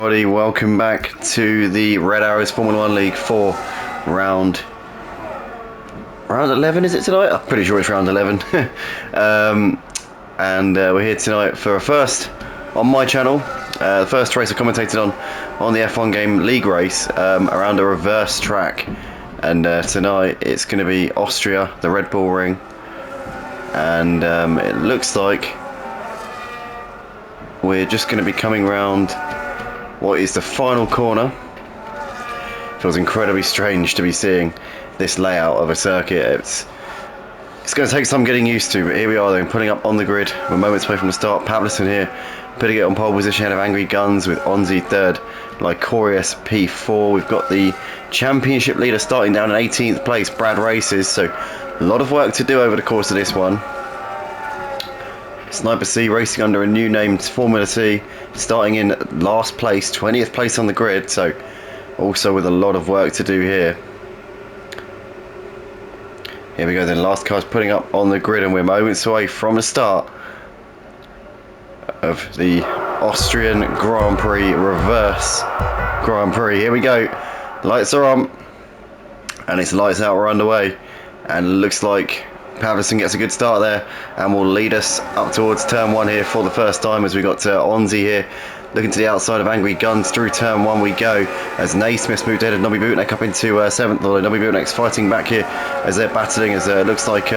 Welcome back to the Red Arrows Formula 1 League 4 round 11, is it tonight? I'm pretty sure it's round 11. And we're here tonight for a first on my channel, the first race I commentated on the F1 game league race around a reverse track. And tonight it's going to be Austria, the Red Bull Ring, and it looks like we're just going to be coming round what is the final corner. Feels incredibly strange to be seeing this layout of a circuit. It's going to take some getting used to, but here we are then, putting up on the grid. We're moments away from the start. Pavlison here, putting it on pole position ahead of Angry Guns with Onzi third, Lycorius P4. We've got the championship leader starting down in 18th place, Brad Races, so a lot of work to do over the course of this one. Sniper C racing under a new name, Formula T, starting in last place, 20th place on the grid, so also with a lot of work to do here. Here we go then, last car's putting up on the grid and we're moments away from the start of the Austrian Grand Prix reverse Grand Prix. Here we go, lights are on and it's lights out, we're underway, and looks like Pavlison gets a good start there and will lead us up towards turn 1 here for the first time, as we got Onzi here looking to the outside of Angry Guns. Through turn 1 we go as Naismith's moved ahead of Nobby Bootneck up into 7th, although Nobby Bootneck's fighting back here as they're battling, as it looks like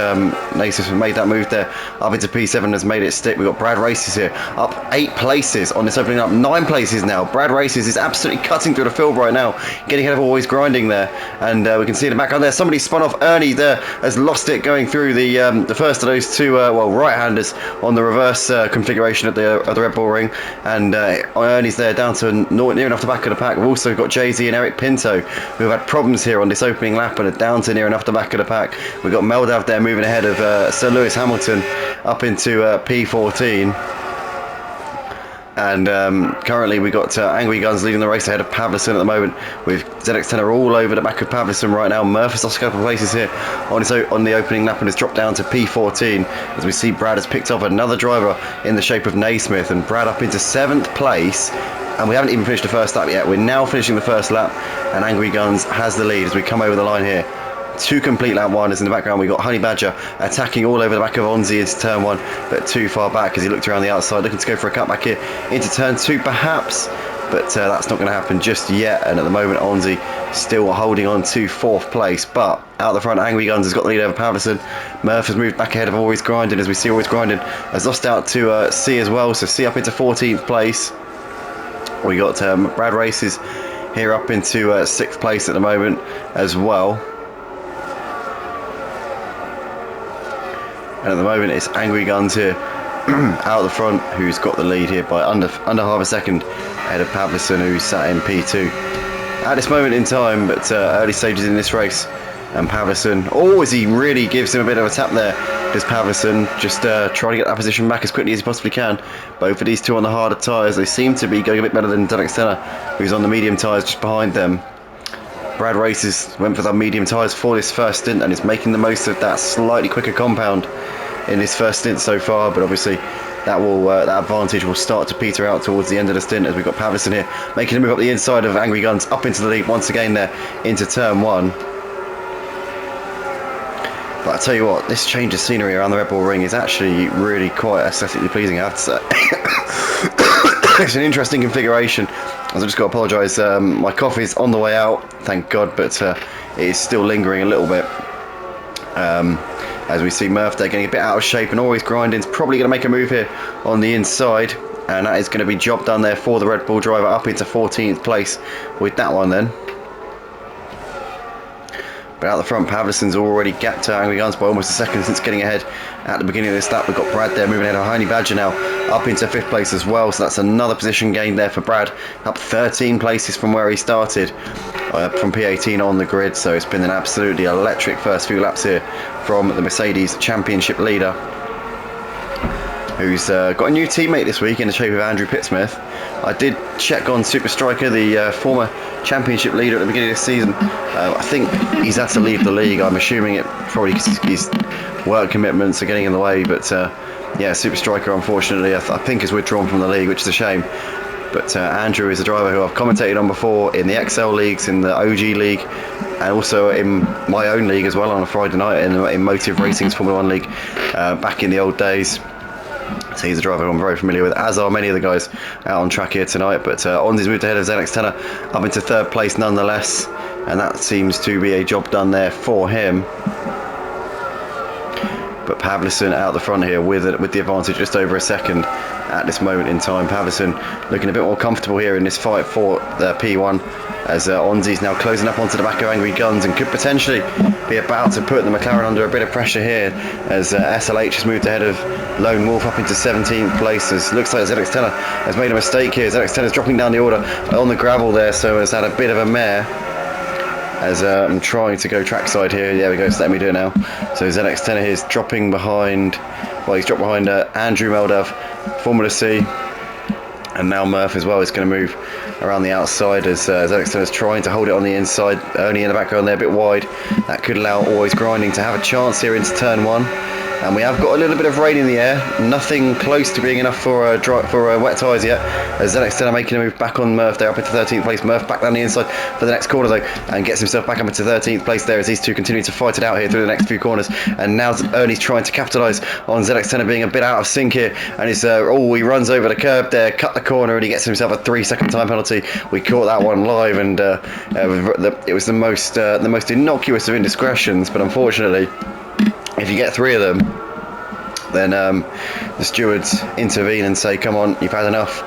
Naismith has made that move there up into P7, has made it stick. We've got Brad Races here up 8 places on this opening up, 9 places now. Brad Races is absolutely cutting through the field right now, getting ahead of Always Grinding there, and we can see in the background there somebody spun off. Ernie there has lost it going through the first of those two right-handers on the reverse configuration at the Red Bull Ring, and Ernie's there down to near enough the back of the pack. We've also got Jay-Z and Eric Pinto who have had problems here on this opening lap and are down to near enough the back of the pack. We've got Meldav there moving ahead of Sir Lewis Hamilton up into P14. And currently we got Angry Guns leading the race ahead of Pavlison at the moment, with ZX10 all over the back of Pavlison right now. Murph has lost a couple of places here on the opening lap and has dropped down to P14, as we see Brad has picked up another driver in the shape of Naismith, and Brad up into 7th place. And we haven't even finished the first lap yet. We're now finishing the first lap and Angry Guns has the lead as we come over the line here. 2 complete lap winders in the background. We've got Honey Badger attacking all over the back of Onzi into turn 1, but too far back as he looked around the outside, looking to go for a cut back here into turn 2 perhaps, but that's not going to happen just yet. And at the moment Onzi still holding on to 4th place, but out the front Angry Guns has got the lead over Pavlison. Murph has moved back ahead of Always Grinding, as we see Always Grinding has lost out to C as well, so C up into 14th place. We got Brad Races here up into 6th place at the moment as well. And at the moment it's Angry Guns here out the front, who's got the lead here by under half a second ahead of Pavlison, who's sat in P2 at this moment in time. But early stages in this race, and Pavlison, as he really gives him a bit of a tap there, does Pavlison, just trying to get that position back as quickly as he possibly can. Both of these two on the harder tyres, they seem to be going a bit better than ZX10, who's on the medium tyres just behind them. Brad Races went for the medium tyres for this first stint and is making the most of that slightly quicker compound in this first stint so far, but obviously that advantage will start to peter out towards the end of the stint, as we've got Pavlison here making a move up the inside of Angry Guns up into the lead once again there into turn 1. But I tell you what, this change of scenery around the Red Bull Ring is actually really quite aesthetically pleasing, I have to say. It's an interesting configuration. I've just got to apologise, my coffee's on the way out, thank God, but it is still lingering a little bit. As we see Murph there getting a bit out of shape, and Always Grinding's probably going to make a move here on the inside, and that is going to be job done there for the Red Bull driver up into 14th place with that one then. But out the front, Pavlison's already gapped Angry Guns by almost a second since getting ahead at the beginning of this lap. We've got Brad there moving ahead of Honey Badger now up into 5th place as well, so that's another position gain there for Brad, up 13 places from where he started from P18 on the grid. So it's been an absolutely electric first few laps here from the Mercedes championship leader, who's got a new teammate this week in the shape of Andrew Pittsmith. I did check on Super Striker, the former championship leader at the beginning of the season. I think he's had to leave the league. I'm assuming it probably because his work commitments are getting in the way, but yeah, Super Striker unfortunately I think is withdrawn from the league, which is a shame. But Andrew is a driver who I've commentated on before in the XL leagues, in the OG league, and also in my own league as well on a Friday night in Motive Racing's Formula 1 league back in the old days. So he's a driver I'm very familiar with, as are many of the guys out on track here tonight. But Onzi's moved ahead of ZX10 up into third place nonetheless, and that seems to be a job done there for him. But Pavlison out the front here with the advantage just over a second at this moment in time. Pavlison looking a bit more comfortable here in this fight for the P1, as Onzi's now closing up onto the back of Angry Guns and could potentially be about to put the McLaren under a bit of pressure here, as SLH has moved ahead of Lone Wolf up into 17th place. Looks like ZX10 has made a mistake here. ZX10 is dropping down the order on the gravel there, so has had a bit of a mare. As I'm trying to go trackside here. There we go, it's letting me do it now. So ZX10 here is dropping behind, well, he's dropped behind Andrew Meldav, Formula C, and now Murph as well is going to move around the outside, as ZX10 is trying to hold it on the inside, only in the background there, a bit wide. That could allow Always Grinding to have a chance here into turn 1. And we have got a little bit of rain in the air, nothing close to being enough for wet tyres yet, as ZX10 are making a move back on Murph there up into 13th place. Murph back down the inside for the next corner though, and gets himself back up into 13th place there, as these two continue to fight it out here through the next few corners. And now Ernie's trying to capitalise on ZX10 being a bit out of sync here, and he runs over the curb there, cut the corner, and he gets himself a 3-second time penalty. We caught that one live, and it was the most innocuous of indiscretions, but unfortunately, if you get 3 of them, then the stewards intervene and say, come on, you've had enough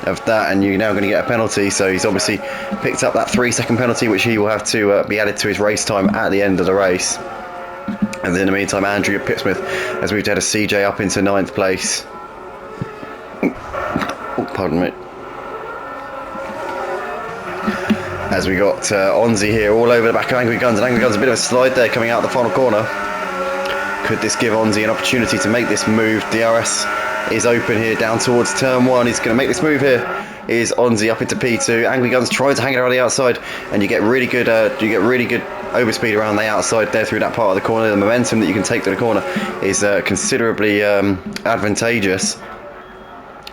of that and you're now going to get a penalty. So he's obviously picked up that 3-second penalty, which he will have to be added to his race time at the end of the race. And in the meantime, Andrew Pipsmith has moved ahead of CJ up into 9th place. Oh, pardon me. As we got Onzi here all over the back of Angry Guns, and Angry Guns a bit of a slide there coming out the final corner. Could this give Onzi an opportunity to make this move? DRS is open here down towards turn 1. He's going to make this move here. Is Onzi up into P2. Angry Guns trying to hang it around the outside, and you get really good overspeed around the outside there through that part of the corner. The momentum that you can take to the corner is considerably advantageous.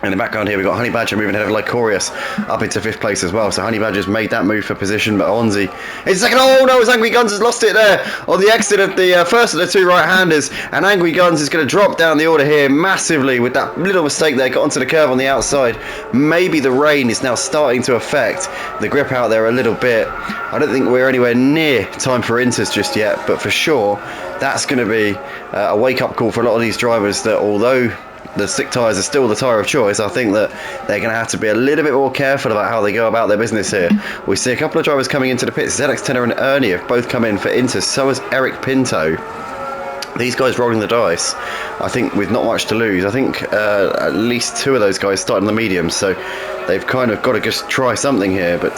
In the background here, we've got Honey Badger moving ahead of Lycorius up into 5th place as well. So Honey Badger's made that move for position, but Onzi is second. Oh no, as Angry Guns has lost it there on the exit of the first of the 2 right-handers, and Angry Guns is going to drop down the order here massively with that little mistake there. Got onto the curve on the outside. Maybe the rain is now starting to affect the grip out there a little bit. I don't think we're anywhere near time for inters just yet, but for sure that's going to be a wake-up call for a lot of these drivers, that although the slick tyres are still the tyre of choice, I think that they're going to have to be a little bit more careful about how they go about their business here. We see a couple of drivers coming into the pits. ZX10 and Ernie have both come in for inters, so has Eric Pinto. These guys rolling the dice, I think, with not much to lose. I think at least 2 of those guys starting the mediums, so they've kind of got to just try something here. But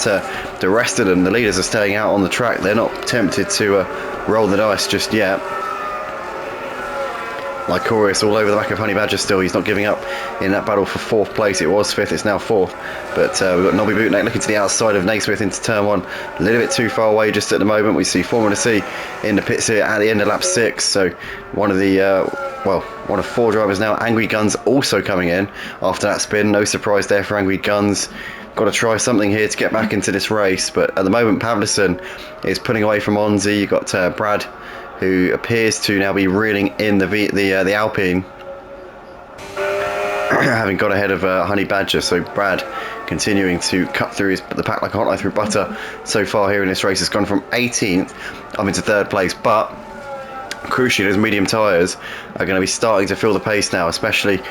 the rest of them, the leaders, are staying out on the track. They're not tempted to roll the dice just yet. Lycorius all over the back of Honey Badger still. He's not giving up in that battle for 4th place. It was 5th, it's now 4th. But we've got Nobby Bootneck looking to the outside of Naismith into turn 1. A little bit too far away just at the moment. We see Formula C in the pits here at the end of lap 6. So one of 4 drivers now. Angry Guns also coming in after that spin. No surprise there for Angry Guns. Got to try something here to get back into this race. But at the moment, Pavlison is pulling away from Onzi. You've got Brad, who appears to now be reeling in the Alpine, having got ahead of Honey Badger. So Brad continuing to cut through the pack like a hot knife through butter so far here in this race. Has gone from 18th up into 3rd place, but crucially those medium tyres are going to be starting to feel the pace now, especially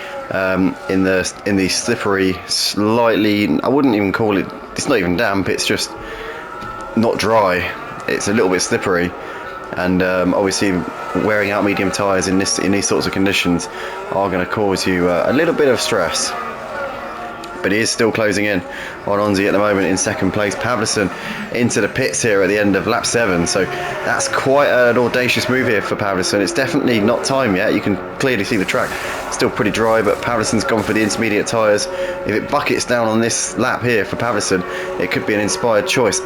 in the slippery, slightly, I wouldn't even call it, it's not even damp, it's just not dry, it's a little bit slippery. And obviously wearing out medium tyres in these sorts of conditions are going to cause you a little bit of stress. But he is still closing in on Onzi at the moment in 2nd place. Pavlison into the pits here at the end of lap 7. So that's quite an audacious move here for Pavlison. It's definitely not time yet. You can clearly see the track still pretty dry, but Pavlison's gone for the intermediate tyres. If it buckets down on this lap here for Pavlison, it could be an inspired choice.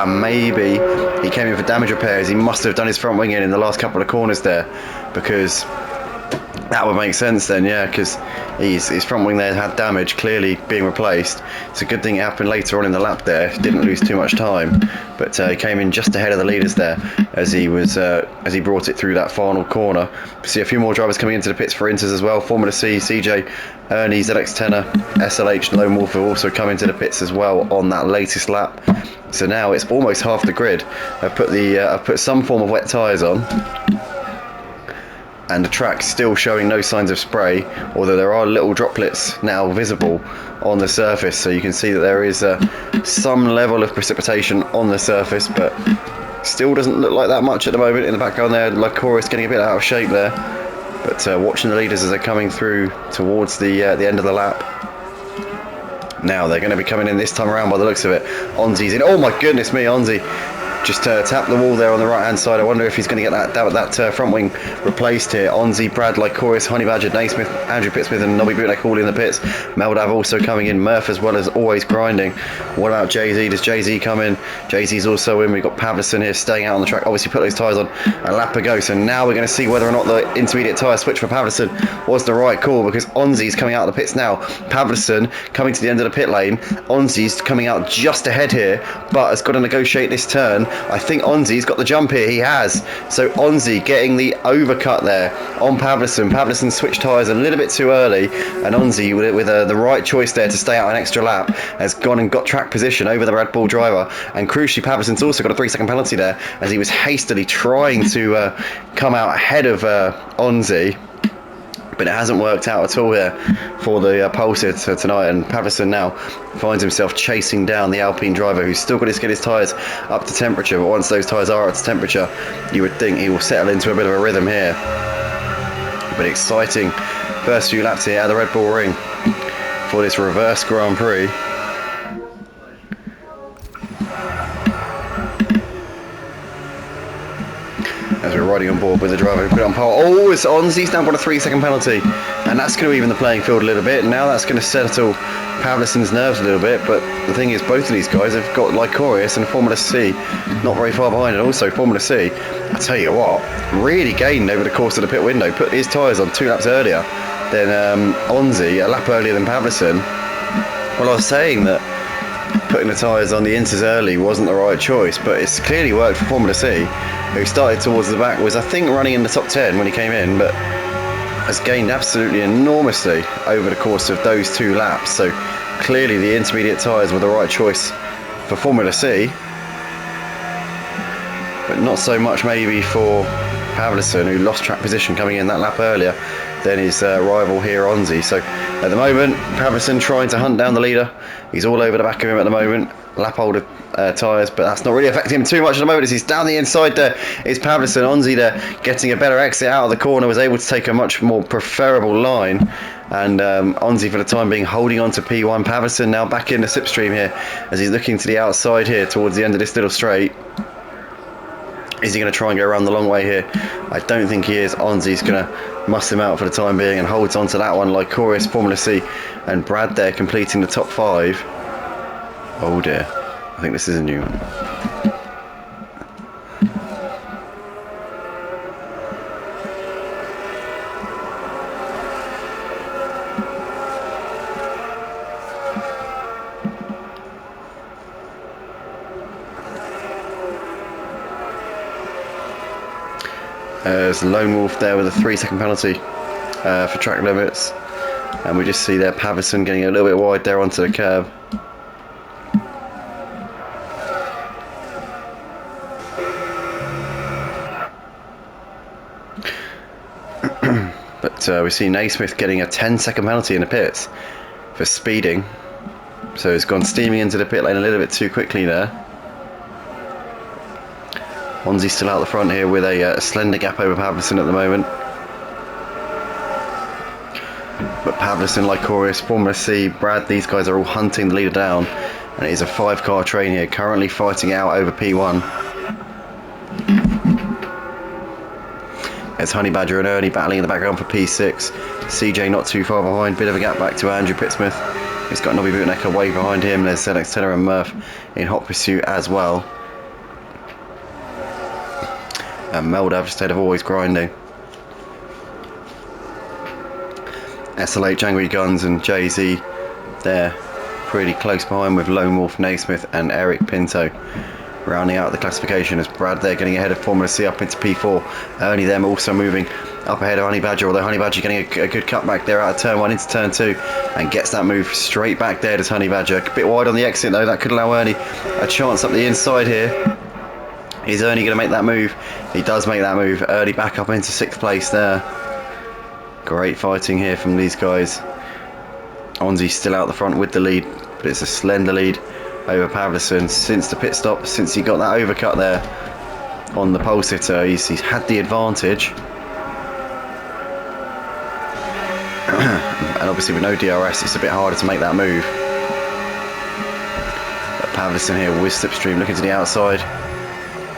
Maybe he came in for damage repairs. He must have done his front wing in the last couple of corners there, because That would make sense then, yeah, because his front wing there had damage, clearly being replaced. It's a good thing it happened later on in the lap there. Didn't lose too much time, but he came in just ahead of the leaders there as he brought it through that final corner. See a few more drivers coming into the pits for Inters as well. Formula C, CJ, Ernie, ZX10er, SLH, Lone Wolf have also come into the pits as well on that latest lap. So now it's almost half the grid. I've put some form of wet tyres on, and the track's still showing no signs of spray, although there are little droplets now visible on the surface, so you can see that there is some level of precipitation on the surface, but still doesn't look like that much at the moment. In the background there, Lycoris getting a bit out of shape there, but watching the leaders as they're coming through towards the end of the lap. Now they're going to be coming in this time around by the looks of it. Onzi's in. Oh my goodness me, Onzi just tapped the wall there on the right hand side. I wonder if he's going to get that front wing replaced here. Onzi, Brad, Lycoris, Honey Badger, Naismith, Andrew Pittsmith and Nobby Bootneck all in the pits. Meldav also coming in. Murph as well as always grinding. What about Jay-Z? Does Jay-Z come in? Jay-Z's also in. We've got Pavlison here staying out on the track. Obviously put those tyres on a lap ago. So now we're going to see whether or not the intermediate tyre switch for Pavlison was the right call, because Onzi's coming out of the pits now. Pavlison coming to the end of the pit lane. Onzi's coming out just ahead here, but has got to negotiate this turn. I think Onzi's got the jump here. He has. So Onzi getting the overcut there on Pavlison. Pavlison switched tyres a little bit too early, and Onzi, with the right choice there to stay out an extra lap, has gone and got track position over the Red Bull driver. And crucially, Pavlison's also got a 3-second penalty there as he was hastily trying to come out ahead of Onzi. But it hasn't worked out at all here for the Pulsar tonight, and Pavlison now finds himself chasing down the Alpine driver, who's still got to get his tyres up to temperature. But once those tyres are up to temperature, you would think he will settle into a bit of a rhythm here. But exciting first few laps here at the Red Bull Ring for this reverse Grand Prix. As we're riding on board with the driver who put it on pole. Oh, it's Onzi's now got a 3-second penalty, and that's going to even the playing field a little bit. Now that's going to settle Pavlison's nerves a little bit, but the thing is, both of these guys have got Lycoris and Formula C not very far behind, and also Formula C, I tell you what, really gained over the course of the pit window. Put his tyres on 2 laps earlier than Onzi, a lap earlier than Pavlison. Well, I was saying that putting the tyres on the Inters early wasn't the right choice, but it's clearly worked for Formula C, who started towards the back, was I think running in the top 10 when he came in, but has gained absolutely enormously over the course of those 2 laps. So clearly the intermediate tyres were the right choice for Formula C, but not so much maybe for Pavlison, who lost track position coming in that lap earlier than his rival here, Onzi. So at the moment, Pavlison trying to hunt down the leader. He's all over the back of him at the moment. Lap holder tyres, but that's not really affecting him too much at the moment as he's down the inside there. Is Pavlison. Onzi there getting a better exit out of the corner, was able to take a much more preferable line, and Onzi for the time being holding on to P1. Pavlison now back in the slipstream here as he's looking to the outside here towards the end of this little straight. Is he going to try and go around the long way here? I don't think he is. Onzi's going to muss him out for the time being and holds on to that one. Lycoris, Formula C and Brad there completing the top 5. Oh dear, I think this is a new one. There's Lone Wolf there with a 3-second penalty for track limits, and we just see there Pavlison getting a little bit wide there onto the curb. But we see Naismith getting a 10-second penalty in the pits for speeding, so he's gone steaming into the pit lane a little bit too quickly there. Onzi's still out the front here with a slender gap over Pavlison at the moment. But Pavlison, Lycoris, Formula C, Brad, these guys are all hunting the leader down. And it is a 5-car train here, currently fighting out over P1. There's Honey Badger and Ernie battling in the background for P6. CJ not too far behind, bit of a gap back to Andrew Pittsmith. He's got Nobby Bootneck way behind him. There's ZX10er and Murph in hot pursuit as well. And Meldav instead of always grinding. SL8 Jangry Guns and Jay-Z there pretty close behind, with Lone Wolf, Naismith and Eric Pinto rounding out the classification, as Brad there getting ahead of Formula C up into P4. Ernie them also moving up ahead of Honey Badger, although Honey Badger getting a good cutback there out of turn 1 into turn 2 and gets that move straight back there, does Honey Badger. A bit wide on the exit though, that could allow Ernie a chance up the inside here. Is Ernie going to make that move? He does make that move. Ernie back up into 6th place there. Great fighting here from these guys. Onzi still out the front with the lead, but it's a slender lead over Pavlison since the pit stop, since he got that overcut there on the pole sitter. He's had the advantage. And obviously with no DRS it's a bit harder to make that move. But Pavlison here with Slipstream looking to the outside.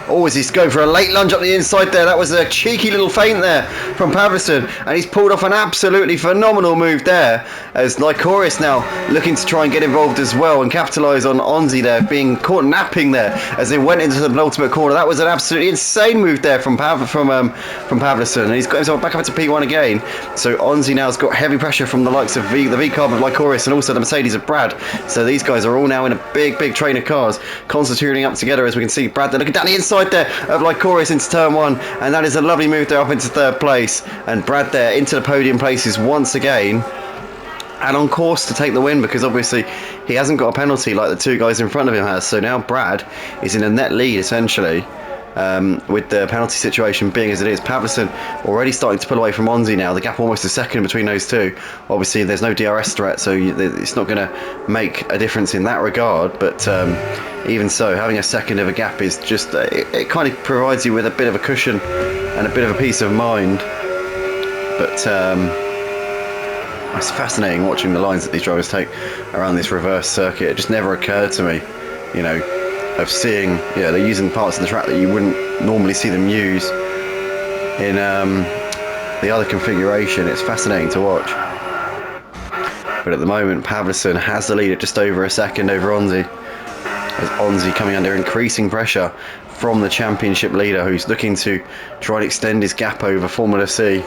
Oh, as he's going for a late lunge up the inside there. That was a cheeky little feint there from Pavlison, and he's pulled off an absolutely phenomenal move there, as Lycoris now looking to try and get involved as well and capitalise on Onzi there being caught napping there as they went into the penultimate corner. That was an absolutely insane move there from Pavlison, and he's got himself back up to P1 again. So Onzi now has got heavy pressure from the likes of the V-Carb of Lycoris and also the Mercedes of Brad. So these guys are all now in a big train of cars constituting up together, as we can see Brad there looking down the inside there of Lycoris into turn 1, and that is a lovely move there up into 3rd place, and Brad there into the podium places once again and on course to take the win, because obviously he hasn't got a penalty like the 2 guys in front of him has. So now Brad is in a net lead essentially, with the penalty situation being as it is. Pavlison already starting to pull away from Onzi now, the gap almost a second between those two. Obviously there's no DRS threat, so it's not going to make a difference in that regard, but even so, having a second of a gap is just, it kind of provides you with a bit of a cushion and a bit of a peace of mind. But it's fascinating watching the lines that these drivers take around this reverse circuit. It just never occurred to me, you know, of seeing, yeah, they're using parts of the track that you wouldn't normally see them use in the other configuration. It's fascinating to watch. But at the moment Pavlison has the lead at just over a second over Onzi, as Onzi coming under increasing pressure from the championship leader, who's looking to try and extend his gap over Formula C.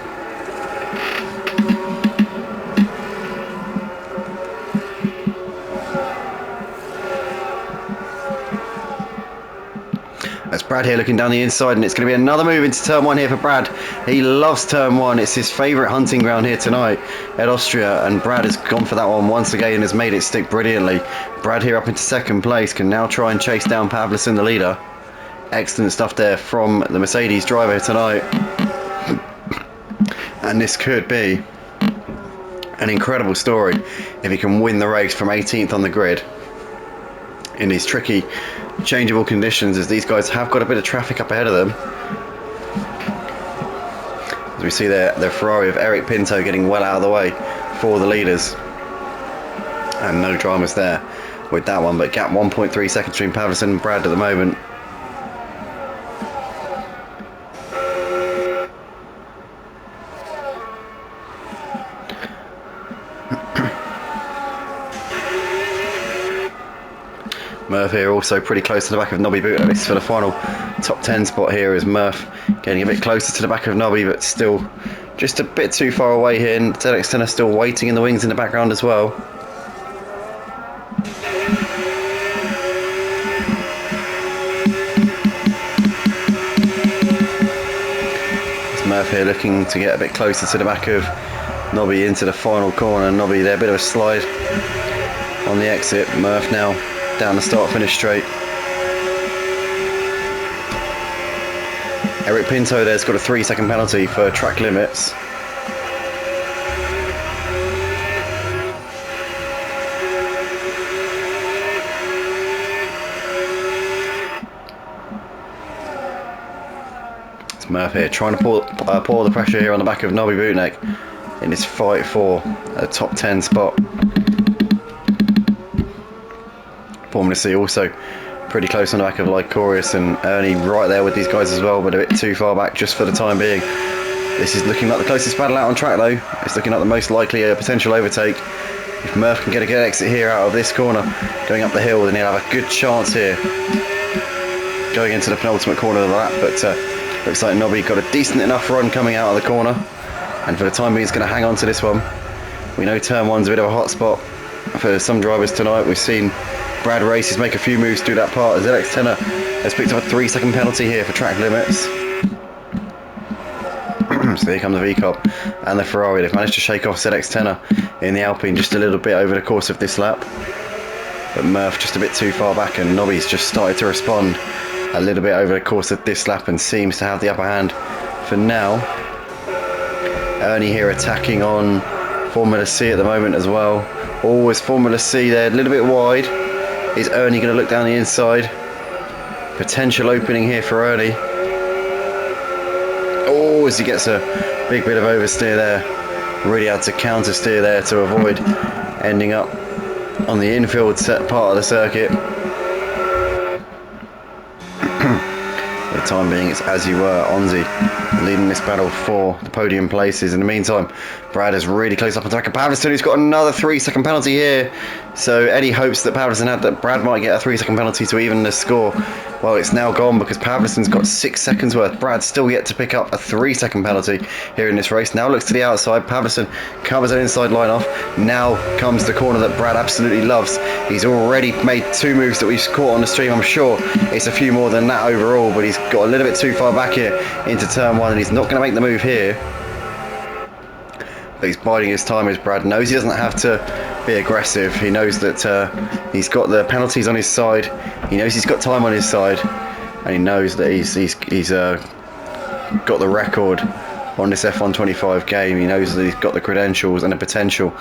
That's Brad here looking down the inside, and it's going to be another move into turn 1 here for Brad. He loves turn 1. It's his favourite hunting ground here tonight at Austria, and Brad has gone for that one once again and has made it stick brilliantly. Brad here up into 2nd place can now try and chase down Pavlison, the leader. Excellent stuff there from the Mercedes driver tonight. And this could be an incredible story if he can win the race from 18th on the grid in these tricky changeable conditions, as these guys have got a bit of traffic up ahead of them. As we see there, the Ferrari of Eric Pinto getting well out of the way for the leaders, and no dramas there with that one, but gap 1.3 seconds between Pavlison and Brad at the moment. Murph here also pretty close to the back of Nobby Boot. This is for the final top 10 spot here, is Murph getting a bit closer to the back of Nobby, but still just a bit too far away here, and Alex Tenner still waiting in the wings in the background as well. It's Murph here looking to get a bit closer to the back of Nobby into the final corner. Nobby there, a bit of a slide on the exit. Murph now down the start finish straight. Eric Pinto there's got a 3-second penalty for track limits. It's Murph here trying to pour the pressure here on the back of Nobby Bootneck in this fight for a top 10 spot. Formula C also pretty close on the back of Lycoris and Ernie right there with these guys as well, but a bit too far back just for the time being. This is looking like the closest battle out on track though. It's looking like the most likely potential overtake. If Murph can get a good exit here out of this corner going up the hill, then he'll have a good chance here going into the penultimate corner of the lap, but looks like Nobby got a decent enough run coming out of the corner, and for the time being he's going to hang on to this one. We know turn one's a bit of a hot spot for some drivers tonight. We've seen Brad Races make a few moves through that part. ZX10 has picked up a 3-second penalty here for track limits. So here comes the V-Cop and the Ferrari. They've managed to shake off ZX10 in the Alpine just a little bit over the course of this lap. But Murph just a bit too far back, and Nobby's just started to respond a little bit over the course of this lap and seems to have the upper hand for now. Ernie here attacking on Formula C at the moment as well. Always Formula C there, a little bit wide. Is Ernie going to look down the inside? Potential opening here for Ernie. Oh, as he gets a big bit of oversteer there. Really had to counter steer there to avoid ending up on the infield set part of the circuit. For the time being, it's As You Were, Onzi leading this battle for the podium places. In the meantime, Brad is really close up on track of Pavlisson, who's got another 3-second penalty here. So Eddie hopes that Pavlisson had that Brad might get a 3-second penalty to even the score. Well, it's now gone because Pavlisson's got 6 seconds worth. Brad's still yet to pick up a 3-second penalty here in this race. Now looks to the outside. Pavlisson covers an inside line off. Now comes the corner that Brad absolutely loves. He's already made 2 moves that we've caught on the stream. I'm sure it's a few more than that overall, but he's got a little bit too far back here into turn 1, and he's not going to make the move here. But he's biding his time as Brad knows he doesn't have to be aggressive. He knows that he's got the penalties on his side. He knows he's got time on his side, and he knows that he's got the record on this F125 game. He knows that he's got the credentials and the potential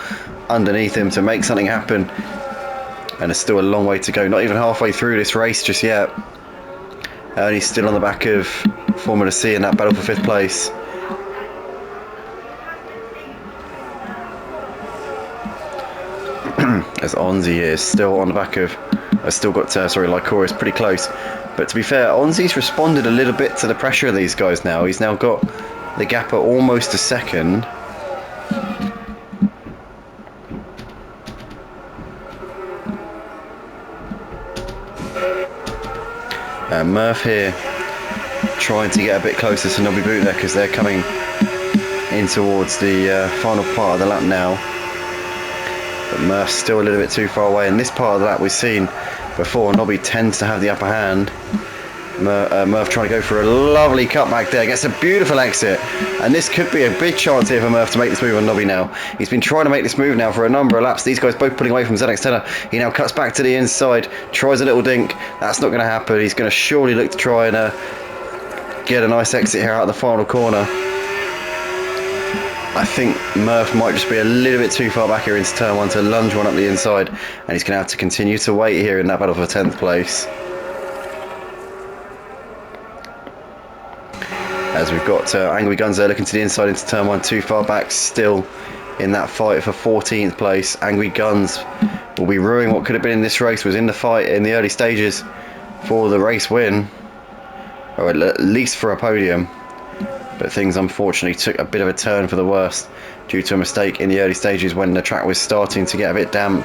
underneath him to make something happen. And there's still a long way to go. Not even halfway through this race just yet. And he's still on the back of Formula C in that battle for 5th place. As Onzi is still on the back of, still got Lycora is pretty close, but to be fair, Onzi's responded a little bit to the pressure of these guys now. He's now got the gap at almost a second. Murph here trying to get a bit closer to Nobby Boot there because they're coming in towards the final part of the lap now. But Murph's still a little bit too far away. In this part of the lap we've seen before, Nobby tends to have the upper hand. Murph trying to go for a lovely cutback there, gets a beautiful exit, and this could be a big chance here for Murph to make this move on Nobby now. He's been trying to make this move now for a number of laps. These guys both pulling away from ZX10. He now cuts back to the inside, tries a little dink. That's not going to happen. He's going to surely look to try and get a nice exit here out of the final corner. I think Murph might just be a little bit too far back here into turn 1 to lunge one up the inside, and he's going to have to continue to wait here in that battle for 10th place. As we've got Angry Guns there looking to the inside into turn 1, too far back still in that fight for 14th place. Angry Guns will be ruining what could have been in this race, was in the fight in the early stages for the race win, or at least for a podium. But things unfortunately took a bit of a turn for the worst due to a mistake in the early stages when the track was starting to get a bit damp.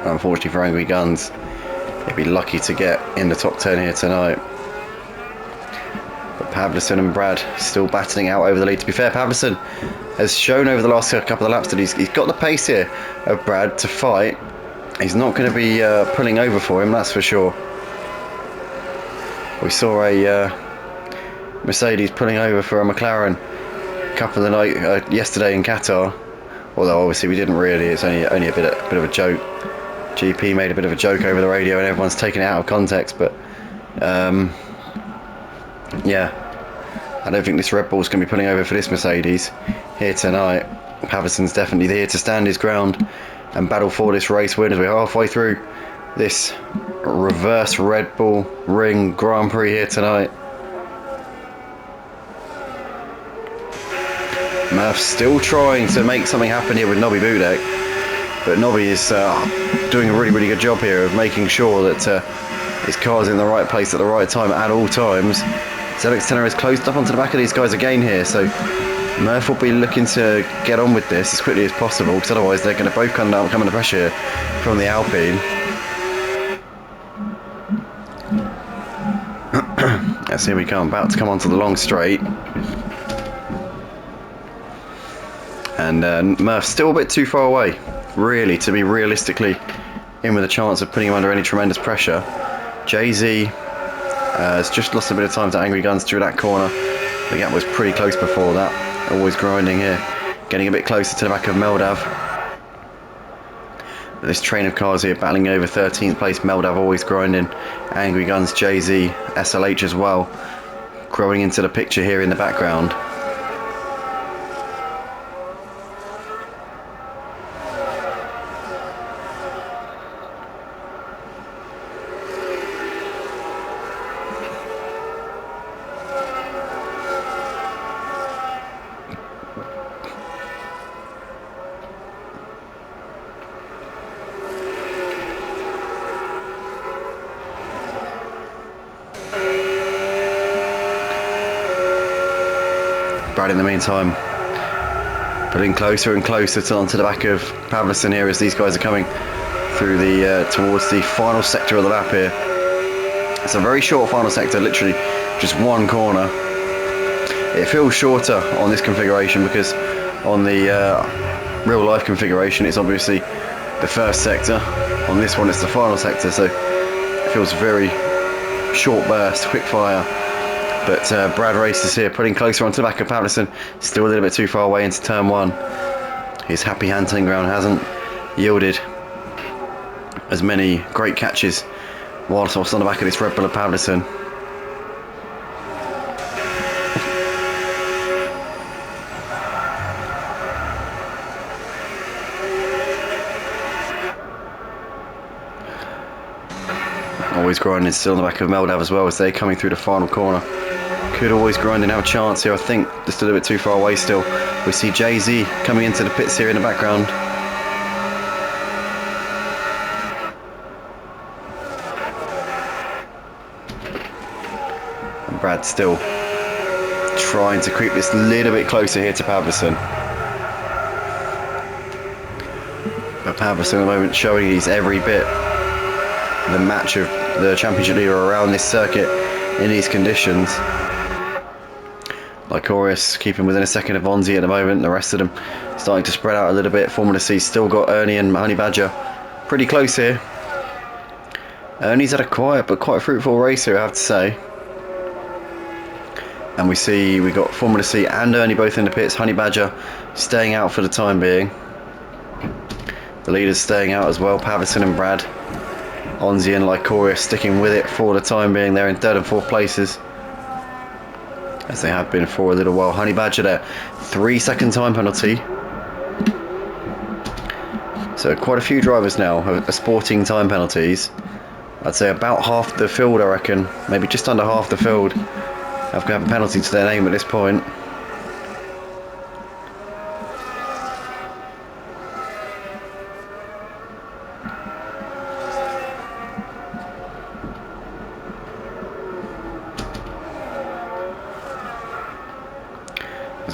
Unfortunately for Angry Guns, he'd be lucky to get in the top 10 here tonight. But Pavlisson and Brad still battling out over the lead. To be fair, Pavlisson has shown over the last couple of laps that he's got the pace here of Brad to fight. He's not going to be pulling over for him, that's for sure. We saw a Mercedes pulling over for a McLaren a couple of the night yesterday in Qatar, although obviously we didn't really. It's only a bit of a joke. GP made a bit of a joke over the radio and everyone's taken it out of context, but yeah, I don't think this Red Bull's going to be pulling over for this Mercedes here tonight. Pavlisson's definitely here to stand his ground and battle for this race win as we're halfway through this reverse Red Bull Ring Grand Prix here tonight. Murph's still trying to make something happen here with Nobby Budek, but Nobby is doing a really good job here of making sure that his car's in the right place at the right time at all times. ZX10 is closed up onto the back of these guys again here, so Murph will be looking to get on with this as quickly as possible, because otherwise they're going to both come under pressure from the Alpine. Yes, here we come, about to come onto the long straight. And Murph's still a bit too far away, really, to be realistically in with a chance of putting him under any tremendous pressure. Jay-Z has just lost a bit of time to Angry Guns through that corner. The gap was pretty close before that. Always grinding here, getting a bit closer to the back of Meldav. But this train of cars here battling over 13th place. Meldav always grinding. Angry Guns, Jay-Z, SLH as well, growing into the picture here in the background. Brad in the meantime putting closer and closer onto the back of Pavlison here as these guys are coming through the towards the final sector of the lap here. It's a very short final sector, literally just one corner. It feels shorter on this configuration because on the real life configuration it's obviously the first sector. On this one it's the final sector, so it feels very short burst, quick fire. But Brad races here, putting closer onto the back of Pavlison, still a little bit too far away into turn one. His happy handling ground hasn't yielded as many great catches whilst on the back of this Red Bull of Pavlison. Always grinding still on the back of Meldav as well as they're coming through the final corner. Could always grind and have a chance here, I think. Just a little bit too far away still. We see Jay-Z coming into the pits here in the background. And Brad still trying to creep this little bit closer here to Pavlison. But Pavlison at the moment showing he's every bit the match of the championship leader around this circuit in these conditions. Lycorius keeping within a second of Vonzi at the moment. The rest of them starting to spread out a little bit. Formula C still got Ernie and Honey Badger pretty close here. Ernie's had a quiet but quite fruitful race here, I have to say. And we got Formula C and Ernie both in the pits. Honey Badger staying out for the time being. The leaders staying out as well. Pavlison and Brad. Onzi and Lycorius sticking with it for the time being. They're in third and fourth places, as they have been for a little while. Honey Badger there, 3-second time penalty. So quite a few drivers now are sporting time penalties. I'd say about half the field, I reckon, maybe just under half the field have a penalty to their name at this point.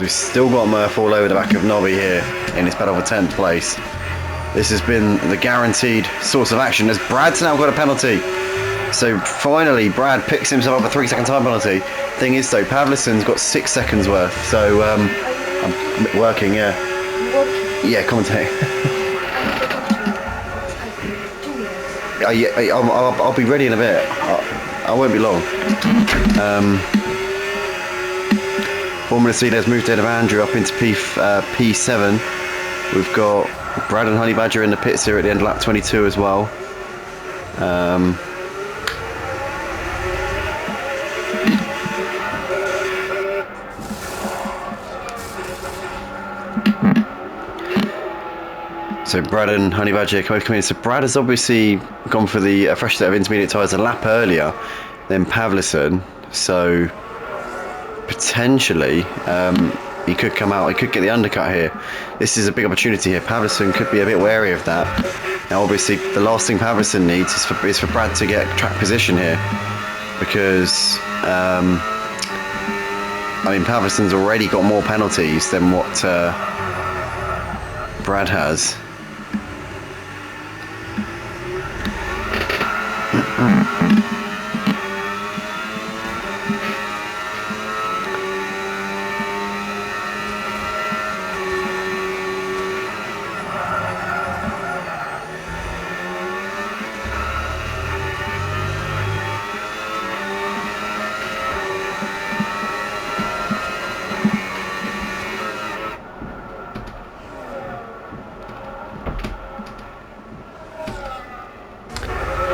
We've still got Murph all over the back of Nobby here in his battle for 10th place. This has been the guaranteed source of action as Brad's now got a penalty. So finally Brad picks himself up a 3-second time penalty. Thing is though, Pavlison's got 6 seconds worth, so I'm working, yeah. Yeah, commentate. I'll be ready in a bit. I won't be long. Formula C has moved ahead of Andrew up into P7. We've got Brad and Honey Badger in the pits here at the end of lap 22 as well. So Brad and Honey Badger both come in. So Brad has obviously gone for the fresh set of intermediate tyres a lap earlier than Pavlison. So potentially he could come out, he could get the undercut here. This is a big opportunity here. Pavlison could be a bit wary of that. Now obviously the last thing Pavlison needs is for Brad to get track position here, because I mean Pavlison's already got more penalties than what Brad has.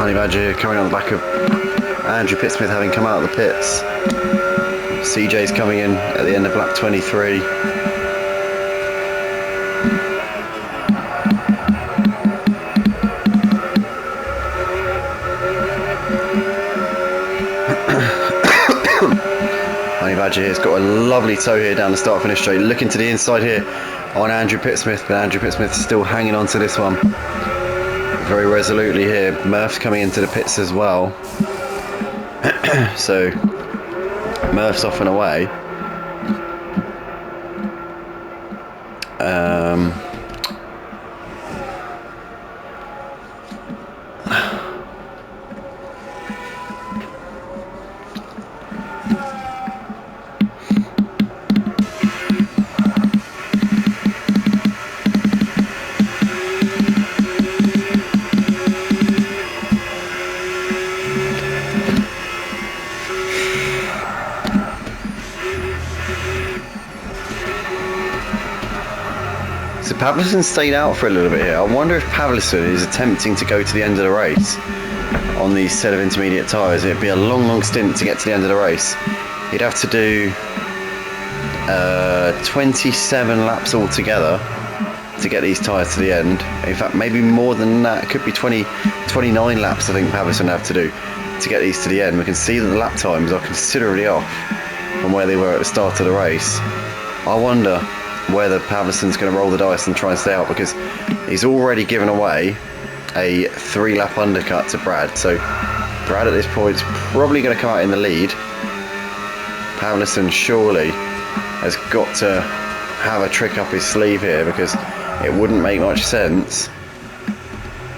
Honey Badger here, coming on the back of Andrew Pittsmith having come out of the pits. CJ's coming in at the end of lap 23. Honey Badger here's got a lovely toe here down the start finish straight, looking to the inside here on Andrew Pittsmith, but Andrew Pittsmith still hanging on to this one very resolutely here. Murph's coming into the pits as well. So Murph's off and away. So Pavlison stayed out for a little bit here. I wonder if Pavlison is attempting to go to the end of the race on these set of intermediate tyres. It'd be a long stint to get to the end of the race. He'd have to do 27 laps altogether to get these tyres to the end. In fact, maybe more than that. It could be 29 laps I think Pavlison have to do to get these to the end. We can see that the lap times are considerably off from where they were at the start of the race. I wonder whether Pavlison's going to roll the dice and try and stay out, because he's already given away a 3-lap undercut to Brad. So Brad at this point is probably going to come out in the lead. Pavlison surely has got to have a trick up his sleeve here, because it wouldn't make much sense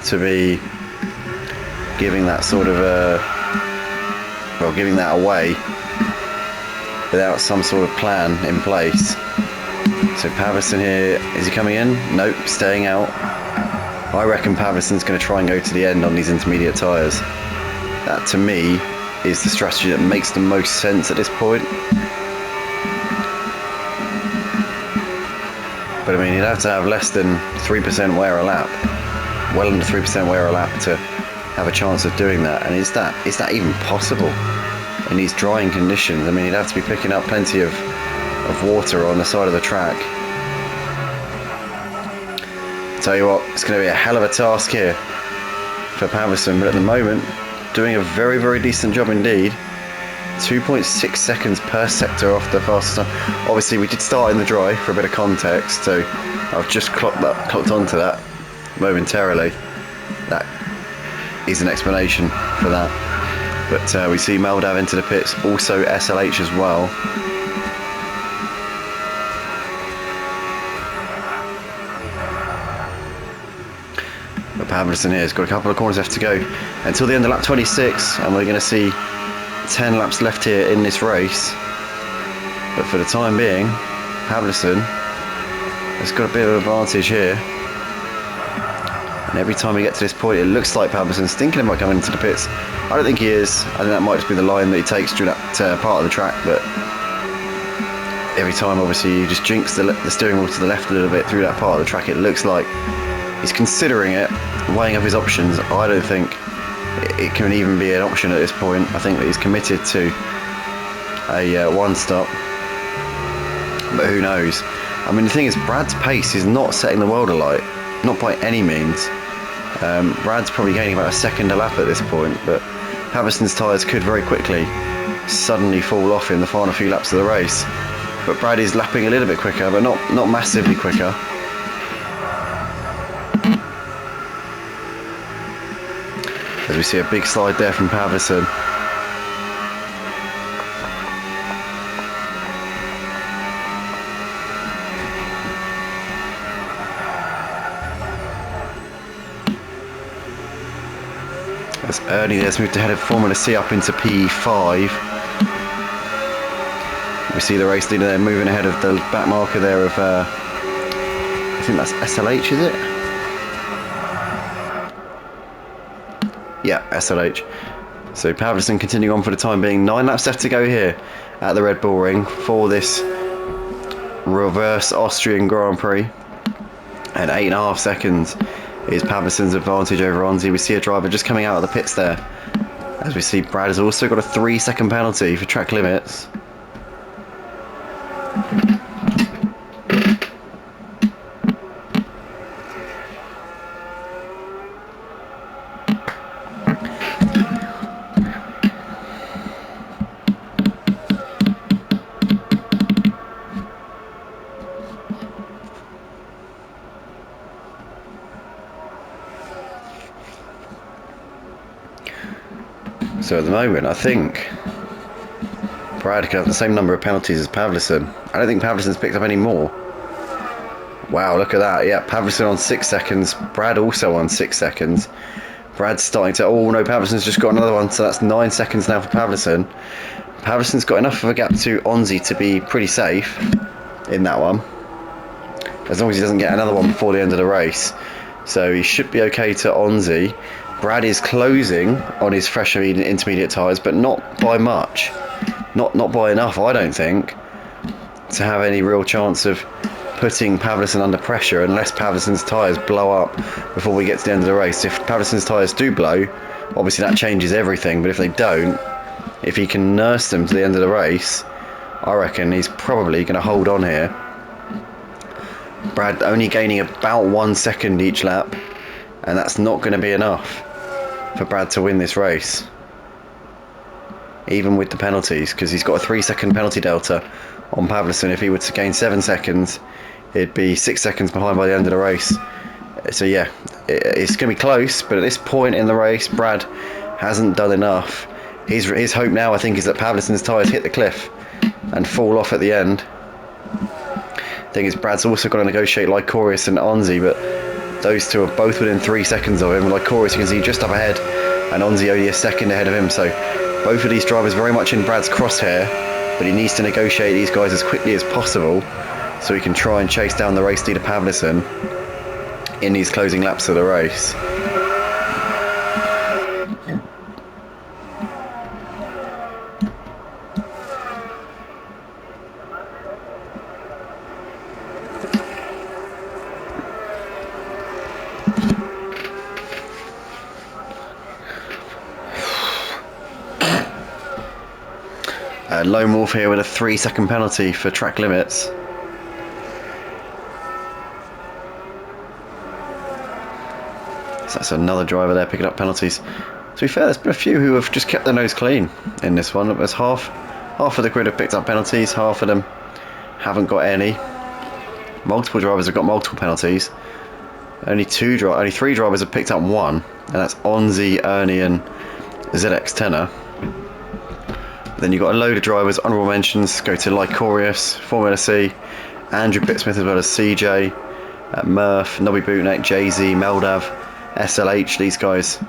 to be giving that sort of giving that away without some sort of plan in place. So Pavlison here, is he coming in? Nope, staying out. I reckon Pavlison's going to try and go to the end on these intermediate tyres. That to me is the strategy that makes the most sense at this point. But I mean, you'd have to have less than 3% wear a lap, well under 3% wear a lap to have a chance of doing that. And is that even possible in these drying conditions? I mean, you'd have to be picking up plenty of water on the side of the track. Tell you what, it's going to be a hell of a task here for Pavlison, but at the moment doing a very decent job indeed. 2.6 seconds per sector off the fastest time. Obviously we did start in the dry for a bit of context, so I've just clocked onto that momentarily. That is an explanation for that. But we see Meldav into the pits, also SLH as well. But Pavlison here has got a couple of corners left to go until the end of lap 26, and we're going to see 10 laps left here in this race. But for the time being, Pavlison has got a bit of an advantage here. And every time we get to this point, it looks like Pavlison's thinking about coming into the pits. I don't think he is. I think that might just be the line that he takes through that part of the track. But every time, obviously, you just jinx the steering wheel to the left a little bit through that part of the track. It looks like he's considering it, weighing up his options. I don't think it can even be an option at this point. I think that he's committed to a one stop, but who knows. I mean, the thing is, Brad's pace is not setting the world alight, not by any means. Brad's probably gaining about a second a lap at this point, but Pavlison's tyres could very quickly suddenly fall off in the final few laps of the race. But Brad is lapping a little bit quicker, but not massively quicker. As we see a big slide there from Pavlison. As Ernie there's moved ahead of Formula C up into P5. We see the race leader there moving ahead of the back marker there of, I think that's SLH, is it? Yeah, SLH. So Pavlison continuing on for the time being. 9 laps left to go here at the Red Bull Ring for this reverse Austrian Grand Prix. And 8.5 seconds is Pavlison's advantage over Onzi. We see a driver just coming out of the pits there. As we see, Brad has also got a 3-second penalty for track limits. So at the moment, I think Brad could have the same number of penalties as Pavlison. I don't think Pavlison's picked up any more. Wow, look at that. Yeah, Pavlison on 6 seconds. Brad also on 6 seconds. Brad's starting to... Oh, no, Pavlison's just got another one, so that's 9 seconds now for Pavlison. Pavlison's got enough of a gap to Onzi to be pretty safe in that one, as long as he doesn't get another one before the end of the race. So he should be okay to Onzi. Brad is closing on his fresh intermediate tyres, but not by much. Not by enough, I don't think, to have any real chance of putting Pavlison under pressure, unless Pavlison's tyres blow up before we get to the end of the race. If Pavlison's tyres do blow, obviously that changes everything, but if they don't, if he can nurse them to the end of the race, I reckon he's probably going to hold on here. Brad only gaining about 1 second each lap, and that's not going to be enough for Brad to win this race, even with the penalties, because he's got a 3-second penalty delta on Pavlison. If he were to gain 7 seconds, it'd be 6 seconds behind by the end of the race. So yeah, it's going to be close, but at this point in the race, Brad hasn't done enough. His hope now, I think, is that Pavlison's tyres hit the cliff and fall off at the end. Thing is, Brad's also got to negotiate Lycorius and Onzi, but those two are both within 3 seconds of him. Lycorius, you can see, just up ahead, and Onzi only a second ahead of him. So both of these drivers very much in Brad's crosshair, but he needs to negotiate these guys as quickly as possible so he can try and chase down the race leader Pavlison in these closing laps of the race. Lone Wolf here with a 3-second penalty for track limits. So that's another driver there picking up penalties. To be fair, there's been a few who have just kept their nose clean in this one. There's half of the grid have picked up penalties, half of them haven't got any. Multiple drivers have got multiple penalties. Only 3 drivers have picked up one, and that's Onzi, Ernie and ZX Tenor. Then you've got a load of drivers. Honourable mentions go to Lycorius, Formula C, Andrew Pittsmith, as well as CJ, Murph, Nobby Bootneck, Jay-Z, Meldav, SLH. These guys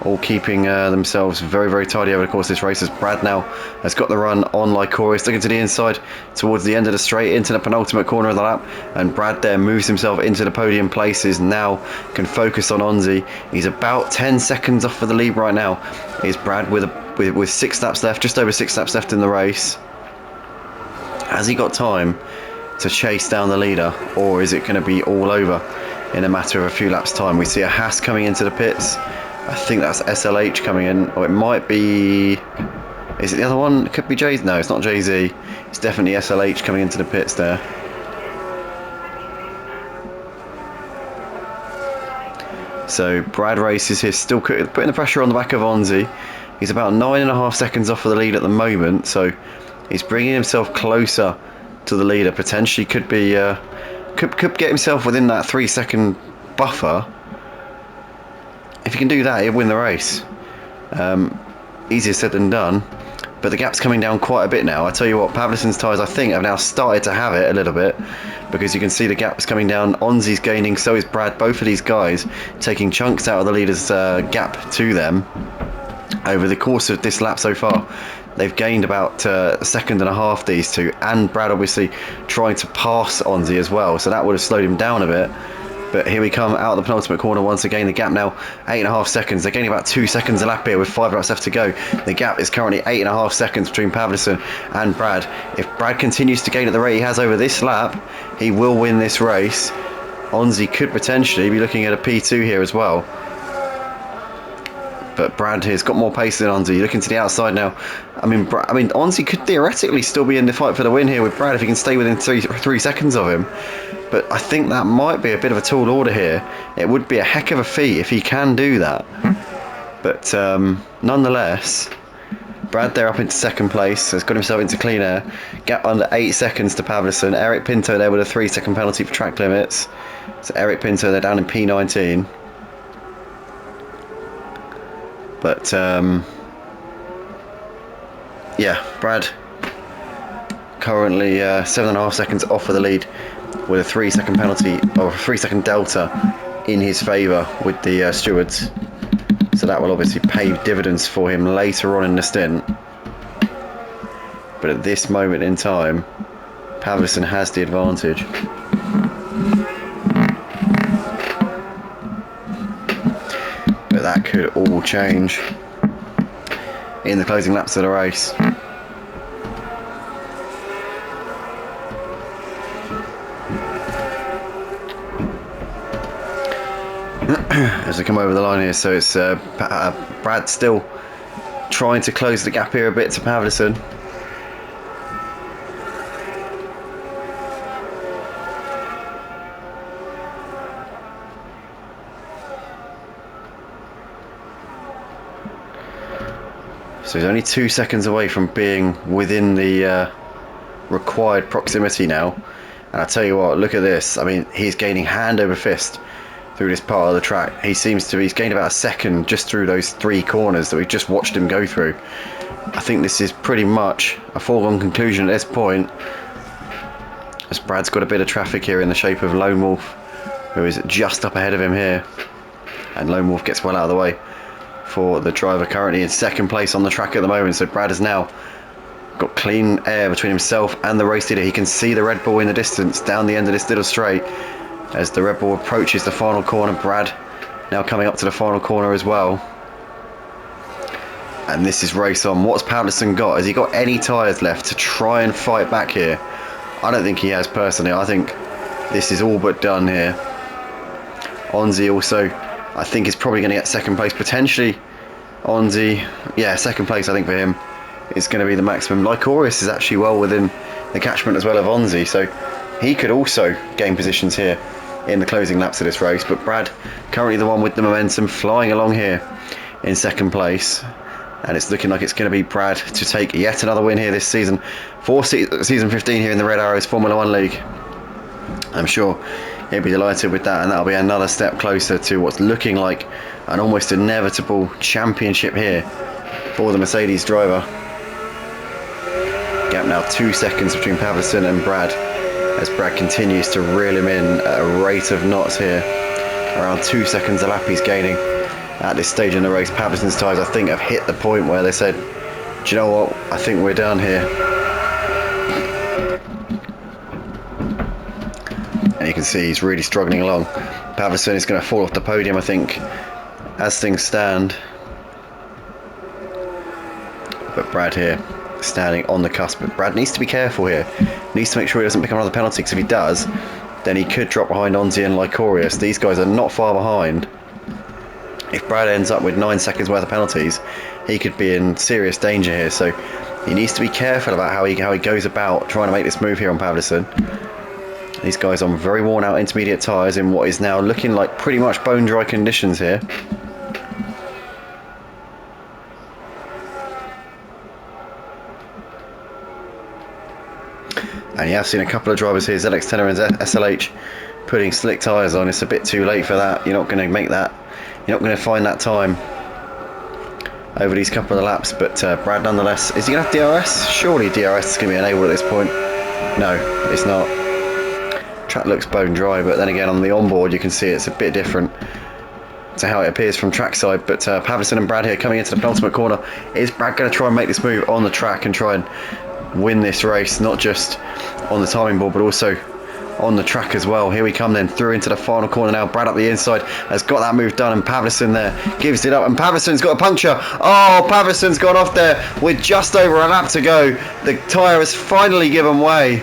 all keeping themselves very, very tidy over the course of this race, as Brad now has got the run on Lycorius, looking to the inside towards the end of the straight, into the penultimate corner of the lap, and Brad there moves himself into the podium places, now can focus on Onzi. He's about 10 seconds off for the lead right now, is Brad with 6 laps left, just over 6 laps left in the race. Has he got time to chase down the leader, or is it going to be all over in a matter of a few laps time? We see a Haas coming into the pits. I think that's SLH coming in, or it might be... Is it the other one? It could be Jay-Z. No, it's not Jay-Z. It's definitely SLH coming into the pits there. So Brad races here, still putting the pressure on the back of Onzi. He's about 9.5 seconds off of the lead at the moment, so he's bringing himself closer to the leader. Potentially could be could get himself within that 3-second buffer. If he can do that, he'll win the race. Easier said than done, but the gap's coming down quite a bit now. I tell you what, Pavlison's tyres, I think, have now started to have it a little bit, because you can see the gap's coming down. Onzi's gaining, so is Brad. Both of these guys taking chunks out of the leader's gap to them over the course of this lap so far. They've gained about a second and a half, these two, and Brad obviously trying to pass Onzi as well, so that would have slowed him down a bit. But here we come out of the penultimate corner once again. The gap now 8.5 seconds. They're gaining about 2 seconds a lap here with 5 laps left to go. The gap is currently 8.5 seconds between Pavlison and Brad. If Brad continues to gain at the rate he has over this lap, he will win this race. Onzi could potentially be looking at a P2 here as well. But Brad here's got more pace than Onzi. Looking to the outside now. I mean, Onzi could theoretically still be in the fight for the win here with Brad if he can stay within three seconds of him. But I think that might be a bit of a tall order here. It would be a heck of a feat if he can do that. But nonetheless, Brad there up into second place, has got himself into clean air. Gap under 8 seconds to Pavlicen. Eric Pinto there with a 3-second penalty for track limits. So Eric Pinto there down in P19. But yeah, Brad currently 7.5 seconds off of the lead with a 3-second penalty or a 3-second delta in his favour with the stewards. So that will obviously pay dividends for him later on in the stint. But at this moment in time, Pavlicen has the advantage. But that could all change in the closing laps of the race. As we come over the line here, so it's Brad still trying to close the gap here a bit to Pavlicen. So he's only 2 seconds away from being within the required proximity now. And I tell you what, look at this. I mean, he's gaining hand over fist through this part of the track. He's gained about a second just through those 3 corners that we've just watched him go through. I think this is pretty much a foregone conclusion at this point, as Brad's got a bit of traffic here in the shape of Lone Wolf, who is just up ahead of him here, and Lone Wolf gets well out of the way for the driver currently in second place on the track at the moment. So Brad has now got clean air between himself and the race leader. He can see the Red Bull in the distance down the end of this little straight as the Red Bull approaches the final corner. Brad now coming up to the final corner as well. And this is race on. What's Pavlicen got? Has he got any tyres left to try and fight back here? I don't think he has personally. I think this is all but done here. Onzi also, I think, is probably going to get second place. Potentially Onzi, yeah, second place I think for him is going to be the maximum. Lycorius is actually well within the catchment as well of Onzi, so he could also gain positions here in the closing laps of this race. But Brad currently the one with the momentum, flying along here in second place, and it's looking like it's going to be Brad to take yet another win here this season for season 15 here in the Red Arrows Formula 1 League. I'm sure he'll be delighted with that, and that'll be another step closer to what's looking like an almost inevitable championship here for the Mercedes driver. Gap now 2 seconds between Pavlicen and Brad, as Brad continues to reel him in at a rate of knots here. Around 2 seconds a lap he's gaining at this stage in the race. Pavlicen's tyres, I think, have hit the point where they said, do you know what, I think we're done here. And you can see he's really struggling along. Pavlicen is going to fall off the podium, I think, as things stand. But Brad here, standing on the cusp. But Brad needs to be careful here. Needs to make sure he doesn't pick up another penalty, because if he does, then he could drop behind Onzi and Lycorius. These guys are not far behind. If Brad ends up with 9 seconds worth of penalties, he could be in serious danger here. So he needs to be careful about how he goes about trying to make this move here on Pavlicen. These guys on very worn out intermediate tyres in what is now looking like pretty much bone dry conditions here. And you have seen a couple of drivers here, ZX10 and SLH, putting slick tyres on. It's a bit too late for that. You're not going to make that. You're not going to find that time over these couple of laps. But Brad, nonetheless, is he going to have DRS? Surely DRS is going to be enabled at this point. No, it's not. Track looks bone dry, but then again on the onboard you can see it's a bit different to how it appears from trackside. But Pavlicen and Brad here coming into the penultimate corner. Is Brad going to try and make this move on the track and try and win this race, not just on the timing board but also on the track as well? Here we come then through into the final corner now. Brad up the inside has got that move done, and Pavlicen there gives it up, and Pavlicen's got a puncture. Oh, Pavlicen's gone off there with just over a lap to go. The tyre has finally given way.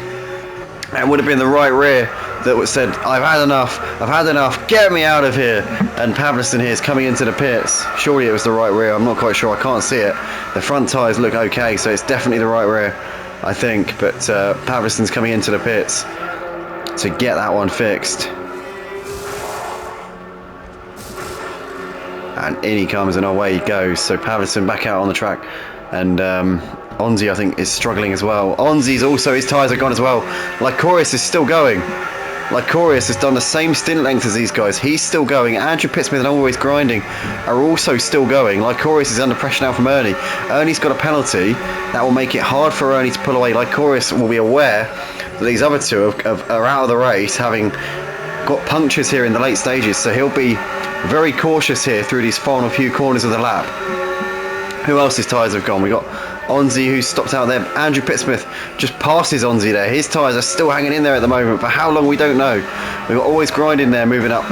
It would have been the right rear that said, I've had enough, get me out of here. And Pavlison here is coming into the pits. Surely it was the right rear, I'm not quite sure, I can't see it. The front tyres look okay, so it's definitely the right rear, I think. But Pavlison's coming into the pits to get that one fixed. And in he comes and away he goes. So Pavlison back out on the track. And Onzi, I think, is struggling as well. Onzi's also, his tyres are gone as well. Lycorius is still going. Lycorius has done the same stint length as these guys. He's still going. Andrew Pittsmith and Always Grinding are also still going. Lycorius is under pressure now from Ernie. Ernie's got a penalty. That will make it hard for Ernie to pull away. Lycorius will be aware that these other two are out of the race, having got punctures here in the late stages. So he'll be very cautious here through these final few corners of the lap. Who else's tyres have gone? We got Onzi, who's stopped out there. Andrew Pittsmith just passes Onzi there. His tyres are still hanging in there at the moment. For how long, we don't know. We've got Always Grinding there, moving up.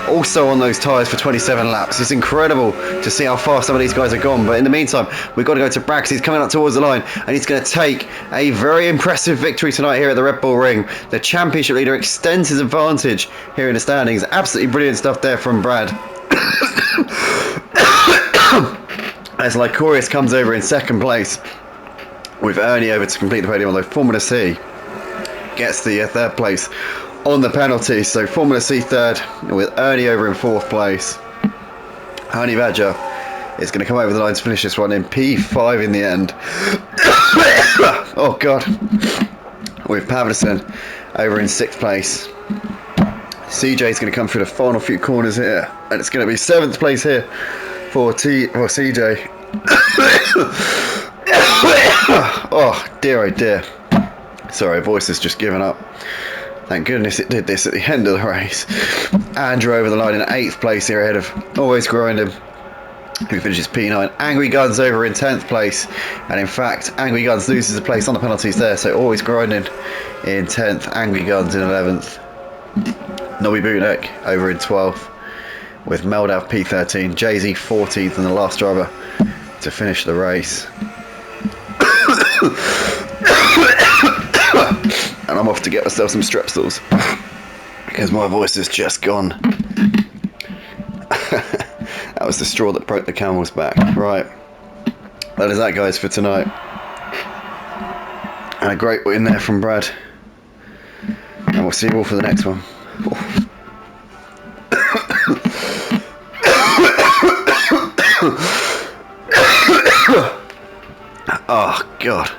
Also on those tyres for 27 laps. It's incredible to see how far some of these guys are gone. But in the meantime, we've got to go to Brad, because he's coming up towards the line. And he's going to take a very impressive victory tonight here at the Red Bull Ring. The championship leader extends his advantage here in the standings. Absolutely brilliant stuff there from Brad. As Lycorius comes over in second place, with Ernie over to complete the podium, although Formula C gets the third place on the penalty. So Formula C third, with Ernie over in fourth place. Honey Badger is going to come over the line to finish this one in P5 in the end. Oh God. With Pavlison over in sixth place. CJ is going to come through the final few corners here, and it's going to be seventh place here for CJ. Oh dear. Sorry, voice has just given up. Thank goodness it did this at the end of the race. Andrew over the line in 8th place here ahead of Always Grinding, who finishes P9. Angry Guns over in 10th place, and in fact Angry Guns loses a place on the penalties there, so Always Grinding in 10th, Angry Guns in 11th. Nobby Bootneck over in 12th, with Meldav P13, Jay-Z 14th, and the last driver to finish the race. And I'm off to get myself some Strepsils, because my voice has just gone. That was the straw that broke the camel's back. Right, that is that, guys, for tonight. And a great win there from Brad. And we'll see you all for the next one. Oh God.